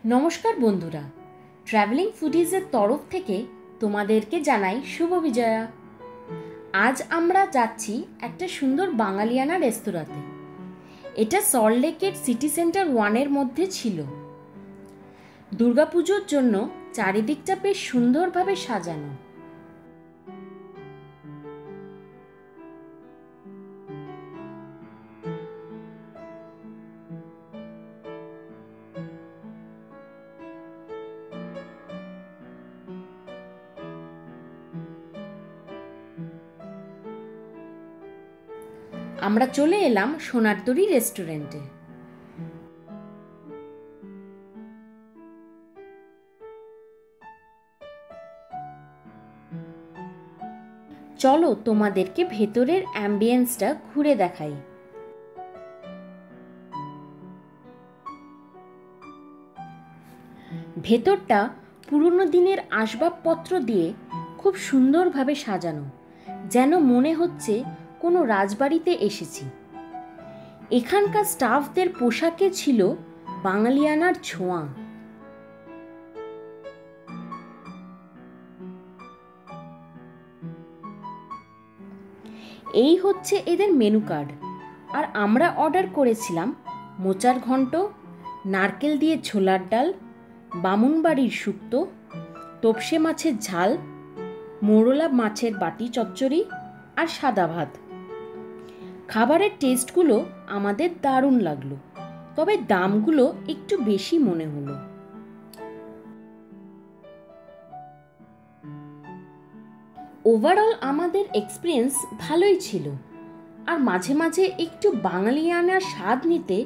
নমস্কার বন্ধুরা, ট্রাভেলিং ফুডিজের তরফ থেকে তোমাদেরকে জানাই শুভ বিজয়া। আজ আমরা যাচ্ছি একটা সুন্দর বাঙালিয়ানা রেস্তোরাঁতে। এটা সল্টলেকের সিটি সেন্টার 1-এর মধ্যে ছিল। দুর্গাপুজোর জন্য চারিদিকটা বেশ সুন্দরভাবে সাজানো। আমরা চলে এলাম সোনারতরী রেস্টুরেন্টে। চলো তোমাদেরকে ভেতরের অ্যাম্বিয়েন্সটা ঘুরে দেখাই। ভেতরটা পুরনো দিনের আসবাবপত্র দিয়ে খুব সুন্দরভাবে সাজানো, যেন মনে হচ্ছে কোনো রাজবাড়িতে এসেছি। এখানকার স্টাফদের পোশাকে ছিল বাঙালিয়ানার ছোঁয়া। এই হচ্ছে এদের মেনু কার্ড। আর আমরা অর্ডার করেছিলাম মোচার ঘন্ট, নারকেল দিয়ে ছোলার ডাল, বামুনবাড়ির শুক্তো, তোপসে মাছের ঝাল, মোরলা মাছের বাটি চচ্চড়ি আর সাদা ভাত। খাবারের টেস্টগুলো আমাদের দারুণ লাগলো, তবে দামগুলো একটু বেশি মনে হলো। ওভারঅল আমাদের এক্সপিরিয়েন্স ভালোই ছিল। আর মাঝে মাঝে একটু বাঙালিয়ানার স্বাদ নিতে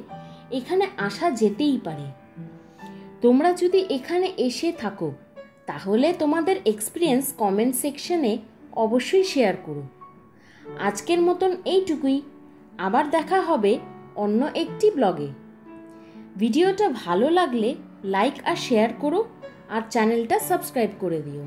এখানে আসা যেতেই পারে। তোমরা যদি এখানে এসে থাকো তাহলে তোমাদের এক্সপিরিয়েন্স কমেন্ট সেকশনে অবশ্যই শেয়ার করো। আজকের মতন এইটুকুই। আবার দেখা হবে অন্য একটি ব্লগে। ভিডিওটা ভালো লাগলে লাইক আর শেয়ার করো আর চ্যানেলটা সাবস্ক্রাইব করে দিও।